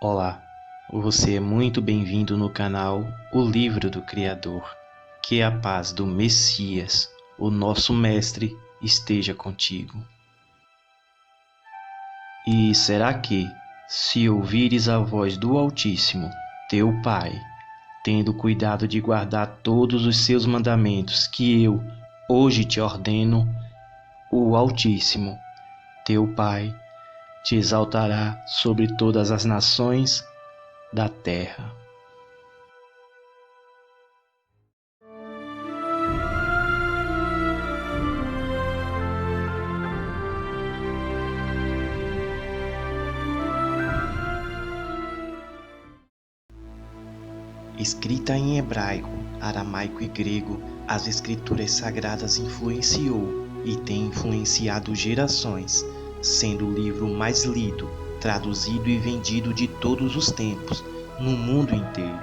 Olá, você é muito bem-vindo no canal O Livro do Criador. Que a paz do Messias, o nosso Mestre, esteja contigo. E será que, se ouvires a voz do Altíssimo, teu Pai, tendo cuidado de guardar todos os seus mandamentos que eu hoje te ordeno, o Altíssimo, teu Pai, te exaltará sobre todas as nações da terra. Escrita em hebraico, aramaico e grego, as escrituras sagradas influenciou e tem influenciado gerações, sendo o livro mais lido, traduzido e vendido de todos os tempos, no mundo inteiro.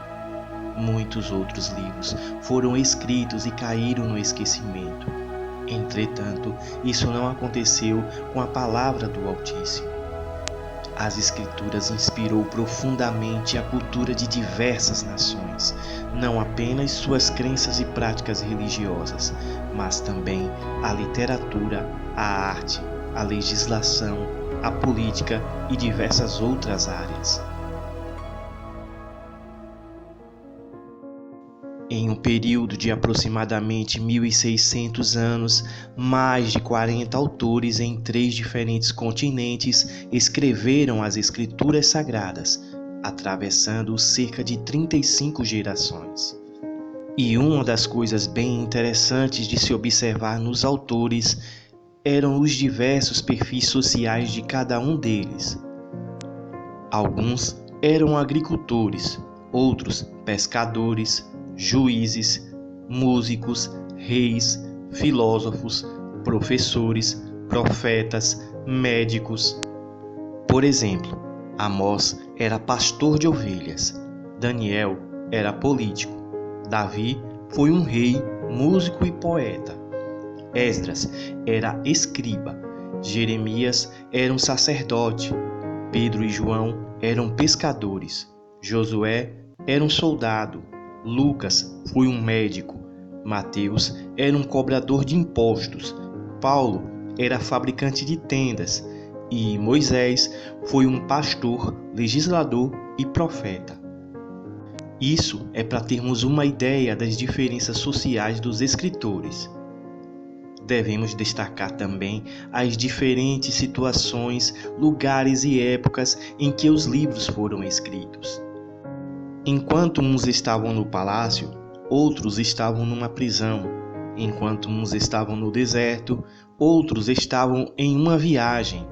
Muitos outros livros foram escritos e caíram no esquecimento. Entretanto, isso não aconteceu com a palavra do Altíssimo. As Escrituras inspirou profundamente a cultura de diversas nações, não apenas suas crenças e práticas religiosas, mas também a literatura, a arte, a legislação, a política e diversas outras áreas. Em um período de aproximadamente 1.600 anos, mais de 40 autores em 3 diferentes continentes escreveram as Escrituras Sagradas, atravessando cerca de 35 gerações. E uma das coisas bem interessantes de se observar nos autores eram os diversos perfis sociais de cada um deles. Alguns eram agricultores, outros pescadores, juízes, músicos, reis, filósofos, professores, profetas, médicos. Por exemplo, Amós era pastor de ovelhas, Daniel era político, Davi foi um rei, músico e poeta, Esdras era escriba, Jeremias era um sacerdote, Pedro e João eram pescadores, Josué era um soldado, Lucas foi um médico, Mateus era um cobrador de impostos, Paulo era fabricante de tendas e Moisés foi um pastor, legislador e profeta. Isso é para termos uma ideia das diferenças sociais dos escritores. Devemos destacar também as diferentes situações, lugares e épocas em que os livros foram escritos. Enquanto uns estavam no palácio, outros estavam numa prisão. Enquanto uns estavam no deserto, outros estavam em uma viagem.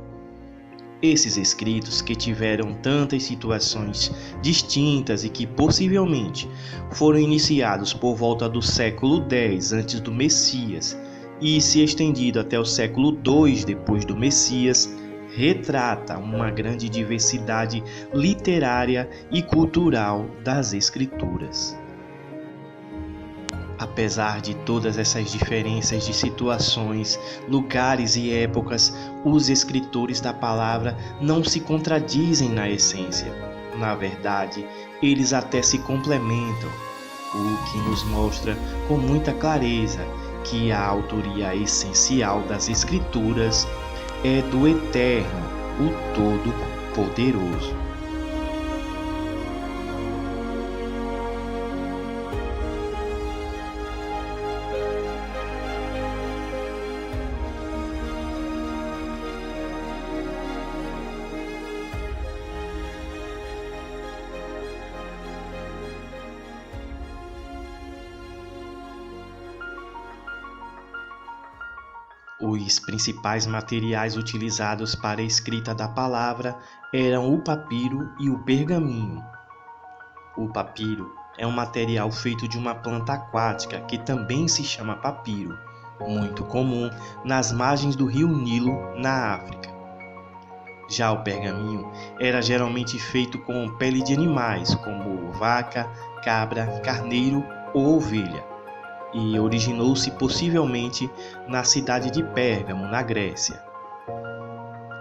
Esses escritos que tiveram tantas situações distintas e que possivelmente foram iniciados por volta do século X antes do Messias e se estendido até o século II depois do Messias, retrata uma grande diversidade literária e cultural das Escrituras. Apesar de todas essas diferenças de situações, lugares e épocas, os escritores da palavra não se contradizem na essência. Na verdade, eles até se complementam, o que nos mostra com muita clareza que a autoria essencial das Escrituras é do Eterno, o Todo-Poderoso. Os principais materiais utilizados para a escrita da palavra eram o papiro e o pergaminho. O papiro é um material feito de uma planta aquática que também se chama papiro, muito comum nas margens do rio Nilo, na África. Já o pergaminho era geralmente feito com pele de animais, como vaca, cabra, carneiro ou ovelha, e originou-se possivelmente na cidade de Pérgamo, na Grécia.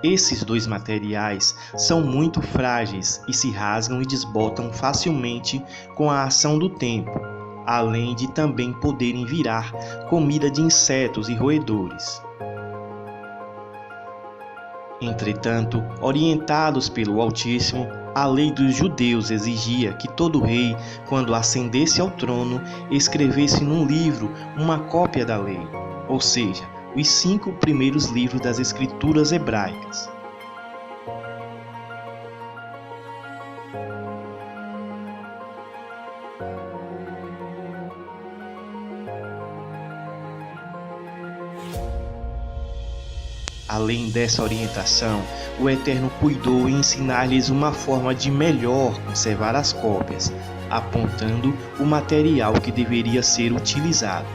Esses dois materiais são muito frágeis e se rasgam e desbotam facilmente com a ação do tempo, além de também poderem virar comida de insetos e roedores. Entretanto, orientados pelo Altíssimo, a lei dos judeus exigia que todo rei, quando ascendesse ao trono, escrevesse num livro uma cópia da lei, ou seja, os 5 primeiros livros das Escrituras hebraicas. Além dessa orientação, o Eterno cuidou em ensinar-lhes uma forma de melhor conservar as cópias, apontando o material que deveria ser utilizado.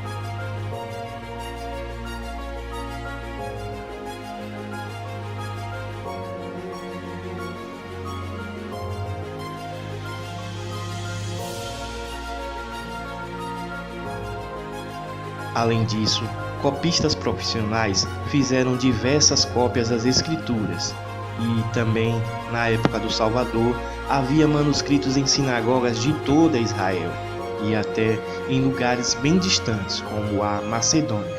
Além disso, copistas profissionais fizeram diversas cópias das Escrituras, e também, na época do Salvador, havia manuscritos em sinagogas de toda Israel, e até em lugares bem distantes, como a Macedônia.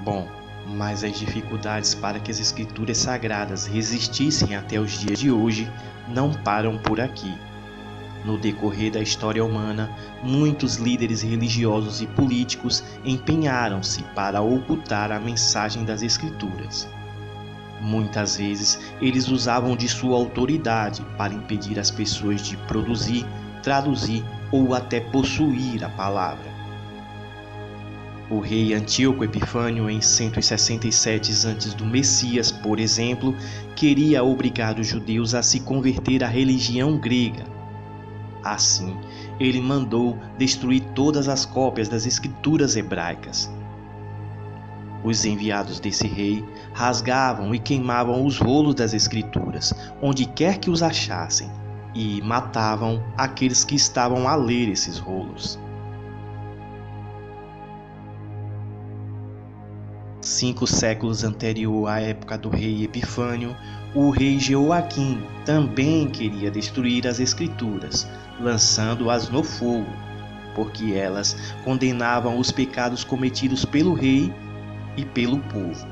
Bom, mas as dificuldades para que as Escrituras Sagradas resistissem até os dias de hoje não param por aqui. No decorrer da história humana, muitos líderes religiosos e políticos empenharam-se para ocultar a mensagem das Escrituras. Muitas vezes, eles usavam de sua autoridade para impedir as pessoas de produzir, traduzir ou até possuir a palavra. O rei Antíoco Epifânio, em 167 antes do Messias, por exemplo, queria obrigar os judeus a se converter à religião grega. Assim, ele mandou destruir todas as cópias das Escrituras hebraicas. Os enviados desse rei rasgavam e queimavam os rolos das Escrituras, onde quer que os achassem, e matavam aqueles que estavam a ler esses rolos. 5 séculos anterior à época do rei Epifânio, o rei Jeoaquim também queria destruir as Escrituras, lançando-as no fogo, porque elas condenavam os pecados cometidos pelo rei e pelo povo.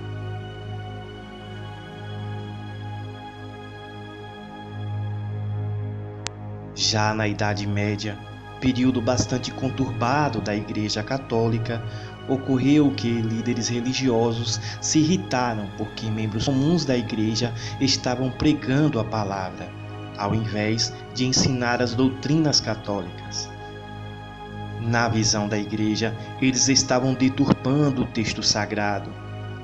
Já na Idade Média, período bastante conturbado da Igreja Católica, ocorreu que líderes religiosos se irritaram porque membros comuns da Igreja estavam pregando a palavra, ao invés de ensinar as doutrinas católicas. Na visão da Igreja, eles estavam deturpando o texto sagrado.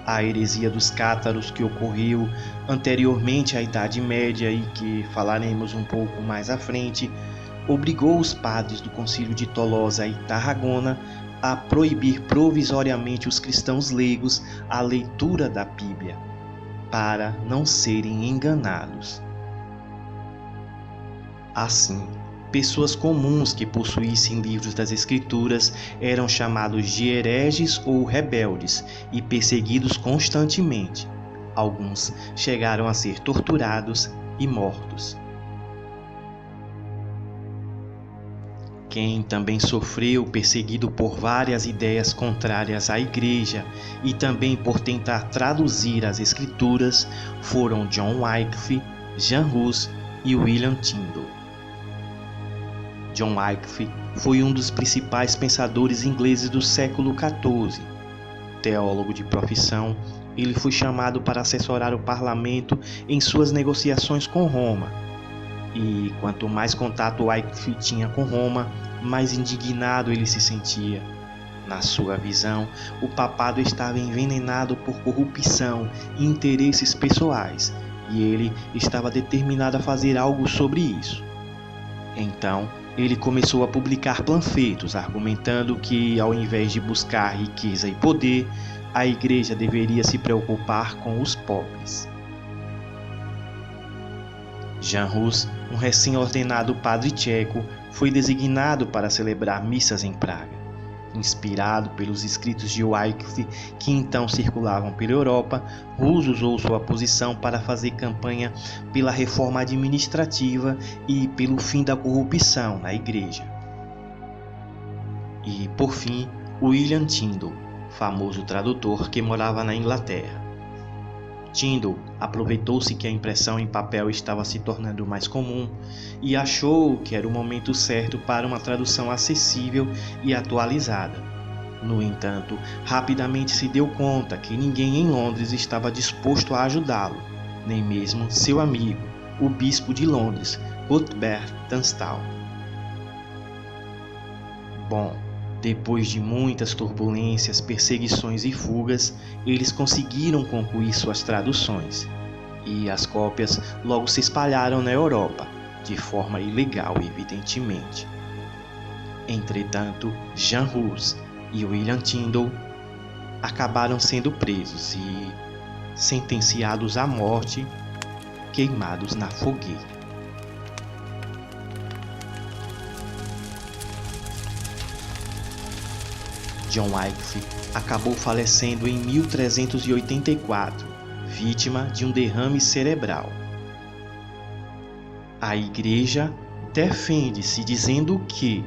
A heresia dos cátaros, que ocorreu anteriormente à Idade Média e que falaremos um pouco mais à frente, obrigou os padres do Concílio de Tolosa e Tarragona a proibir provisoriamente os cristãos leigos a leitura da Bíblia, para não serem enganados. Assim, pessoas comuns que possuíssem livros das Escrituras eram chamados de hereges ou rebeldes e perseguidos constantemente. Alguns chegaram a ser torturados e mortos. Quem também sofreu perseguido por várias ideias contrárias à Igreja e também por tentar traduzir as Escrituras foram John Wycliffe, Jean Hus e William Tyndale. John Wycliffe foi um dos principais pensadores ingleses do século XIV. Teólogo de profissão, ele foi chamado para assessorar o parlamento em suas negociações com Roma. E quanto mais contato Wycliffe tinha com Roma, mais indignado ele se sentia. Na sua visão, o papado estava envenenado por corrupção e interesses pessoais, e ele estava determinado a fazer algo sobre isso. Então, ele começou a publicar panfletos argumentando que, ao invés de buscar riqueza e poder, a Igreja deveria se preocupar com os pobres. Jan Hus, um recém-ordenado padre tcheco, foi designado para celebrar missas em Praga. Inspirado pelos escritos de Wycliffe, que então circulavam pela Europa, Hus usou sua posição para fazer campanha pela reforma administrativa e pelo fim da corrupção na Igreja. E, por fim, William Tyndale, famoso tradutor que morava na Inglaterra. Tyndale aproveitou-se que a impressão em papel estava se tornando mais comum e achou que era o momento certo para uma tradução acessível e atualizada. No entanto, rapidamente se deu conta que ninguém em Londres estava disposto a ajudá-lo, nem mesmo seu amigo, o bispo de Londres, Cuthbert Tunstall. Bom, depois de muitas turbulências, perseguições e fugas, eles conseguiram concluir suas traduções, e as cópias logo se espalharam na Europa, de forma ilegal, evidentemente. Entretanto, Jan Hus e William Tyndale acabaram sendo presos e sentenciados à morte, queimados na fogueira. John Wycliffe acabou falecendo em 1384, vítima de um derrame cerebral. A Igreja defende-se dizendo que